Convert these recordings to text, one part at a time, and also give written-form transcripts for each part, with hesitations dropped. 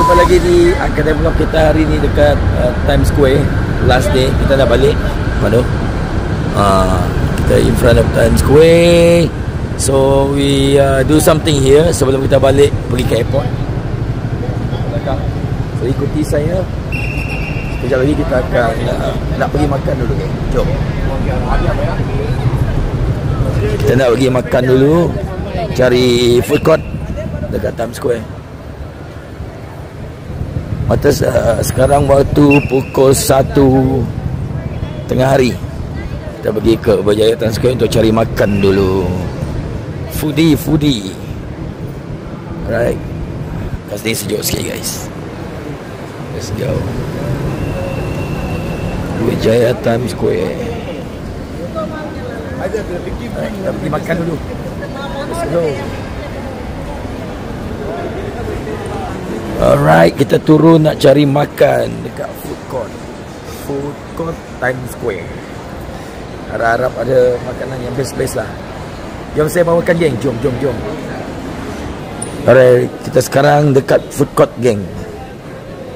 jumpa lagi di kedai vlog kita hari ni dekat Times Square. Last day kita dah balik. Mana? Kita in front of Times Square. So we do something here sebelum kita balik pergi ke airport. So ikuti saya. Sekejap lagi kita akan nak pergi makan dulu. Jom. Kita nak pergi makan dulu. Cari food court dekat Times Square. Mata sekarang waktu pukul 1 tengah hari. Kita pergi ke Berjaya Times Square untuk cari makan dulu. Foodie. Alright. Kat sini sejuk sikit guys. Let's go. Berjaya Times Square. Kita pergi makan dulu. Let's go. Alright, kita turun nak cari makan dekat food court. Food court Times Square. Harap-harap ada makanan yang best-best lah. Jom saya bawakan geng. Jom. Alright, kita sekarang dekat food court geng.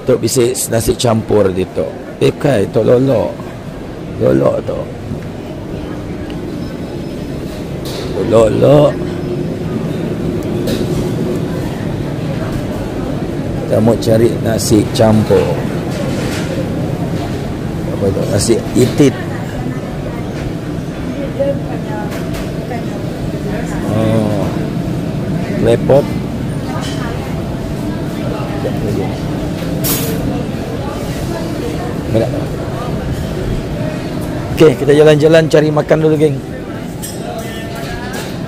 Tok bisik nasi campur dia tok. Kai, tok lolok. Lolok tok. Lolok. Kita mau cari nasi campur. Apa tu? Nasi itit. Oh. Lepot. Okey, kita jalan-jalan cari makan dulu, geng.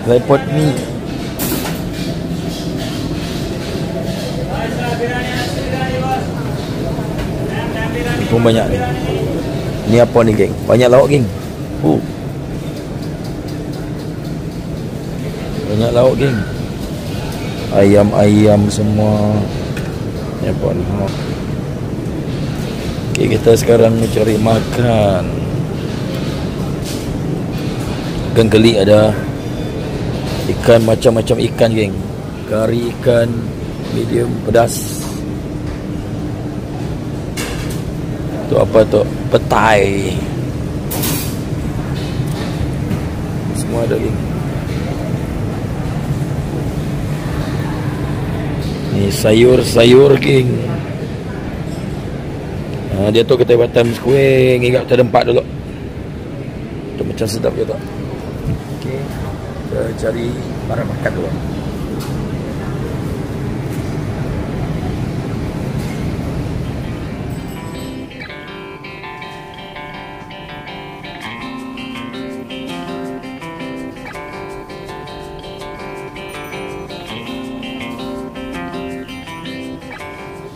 Lepot mi. Pun banyak ni. Ni apa ni, geng? Banyak lauk, geng. Banyak lauk, geng. Ayam semua. Ni apa ni? Okey, kita sekarang cari makan. Ikan geli ada. Ikan macam-macam ikan, geng. Kari ikan medium pedas. Tu apa tu? Petai. Semua ada, geng. Ni sayur, geng. Dia tu kita buat Times Square. Ingat kita ada 4 dulu. Tu macam sedap je tak? Okey. Kita cari barang makan dulu.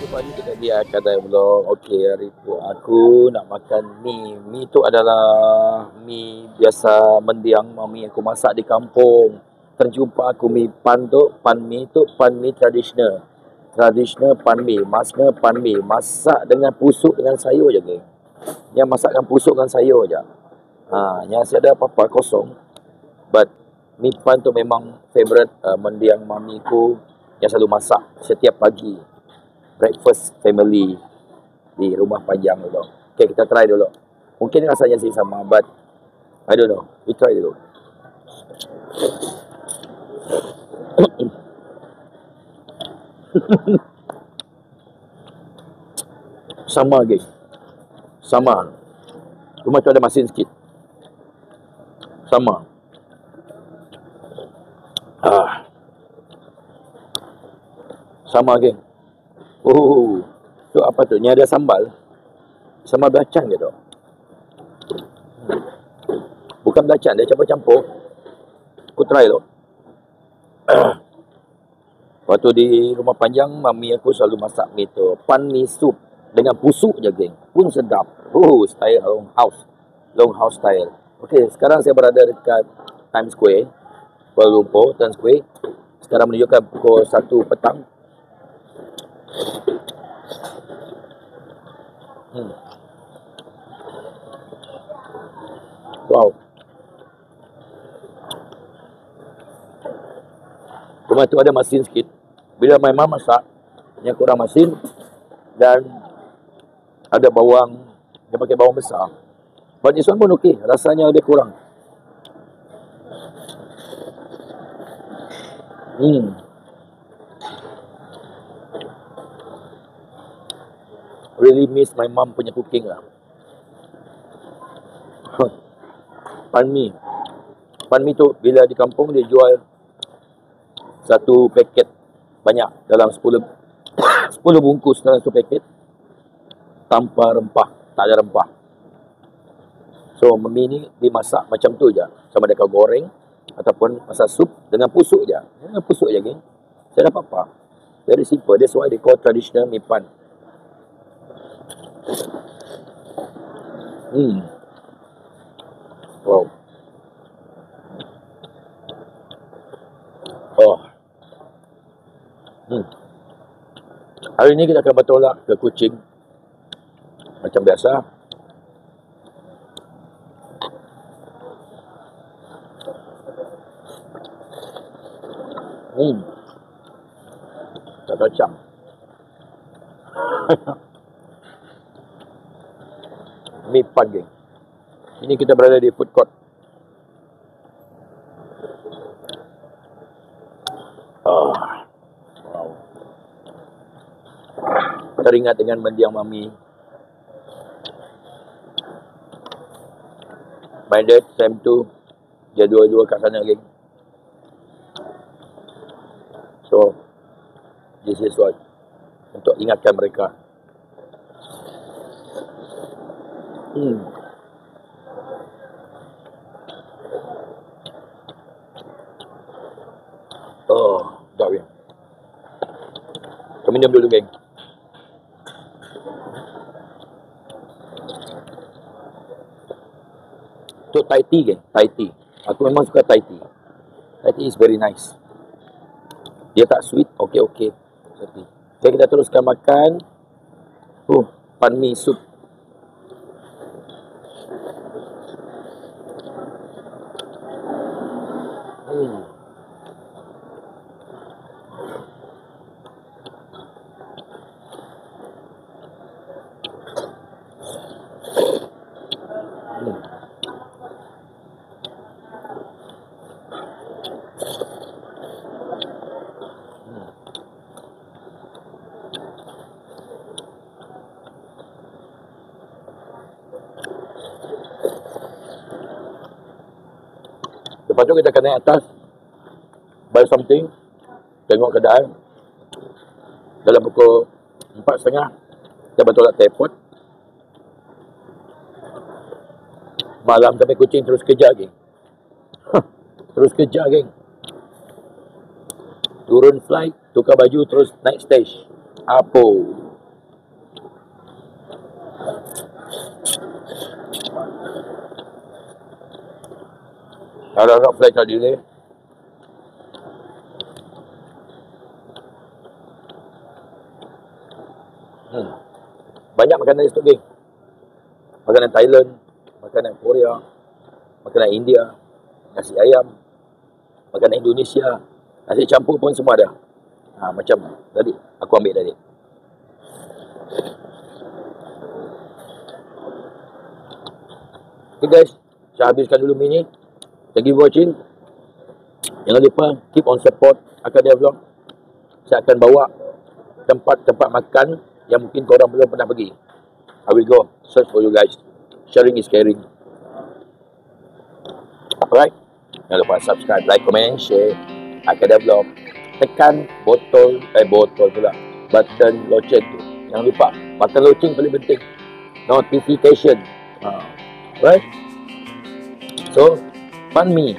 Pagi kita di kedai vlog. Okey, hari tu aku nak makan mi. Mi tu adalah mi biasa mendiang, mami aku masak di kampung. Terjumpa aku mi pan tu, pan mi tu pan mi tradisional. Tradisional pan mi, masnya pan mi, masak dengan pusuk dengan sayur je, geng. Yang masakkan pusuk dengan sayur je. Yang ada apa-apa kosong. But mi pan tu memang favorite mendiang mami ku yang selalu masak setiap pagi. Breakfast family di rumah panjang dulu. Okay, kita try dulu. Mungkin rasanya sih sama, but I don't know. We try dulu. Sama, guys. Sama. Cuma tu ada masin sikit. Sama. Sama, geng. Tu apa tu? Ni ada sambal. Sambal belacan ke tu? Bukan belacan, dia campur-campur. Aku try tu. Waktu di rumah panjang, mami aku selalu masak mi tu. Pan mi sup dengan pusuk je, geng. Pun sedap. Style long house style. Okey, sekarang saya berada dekat Times Square, Kuala Lumpur, Times Square. Sekarang menunjukkan pukul 1 petang. Wow. Cuma tu ada masin sikit. Bila my mom masak, yang kurang masin, Dan ada bawang, dia pakai bawang besar. But this one pun okey, rasanya lebih kurang. Really miss my mom punya cooking lah. Pan mi tu bila di kampung dia jual satu paket banyak dalam 10 bungkus dalam satu paket tanpa rempah, tak ada rempah. So mi ni dimasak macam tu je, sama ada kau goreng ataupun masak sup dengan pusuk je. Dengan pusuk je, geng. Saya dapat apa? Very simple. That's why they call traditional mi pan. Wow. Hari ni kita akan bertolak ke Kuching macam biasa. Tak kacang. Mi pan, geng. Ini kita berada di food court. Wow. Teringat dengan mendiang mami. My dad, time tu, dia dua-dua kat sana, geng. So, this is what, untuk ingatkan mereka. Dah ya. Kami minum dulu, geng. Untuk Thai tea, geng. Thai tea. Aku memang suka Thai tea. Thai tea is very nice. Dia tak sweet, okey. Okay, kita teruskan makan. Pan mi sup. Lepas tu kita akan naik atas, buy something, tengok kedai. Dalam pukul 4:30 kita bertolak ke airport. Malam sampai Kuching terus kejar, geng. Terus kejar, geng. Turun flight, tukar baju, terus naik stage. Apa? Harap flight tak delay. Banyak makanan di situ, geng. Makanan Thailand, makanan Korea, makanan India, nasi ayam, makanan Indonesia, nasi campur pun semua ada. Macam tadi aku ambil tadi. Okay guys, saya habiskan dulu mini. Thank you for watching. Jangan lupa keep on support Akadia Vlog. Saya akan bawa tempat-tempat makan yang mungkin korang belum pernah pergi. I will go search for you guys. Sharing is caring. Alright, jangan lupa subscribe, like, comment, share Akadia Vlog. Tekan button loceng tu. Jangan lupa, button loceng paling penting. Notification. Right? So, pan mi,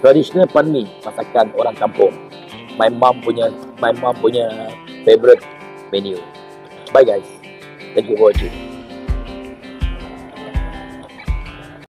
traditional pan mi, masakan orang kampung. My mom punya favorite menu. Bye guys. Thank you for watching.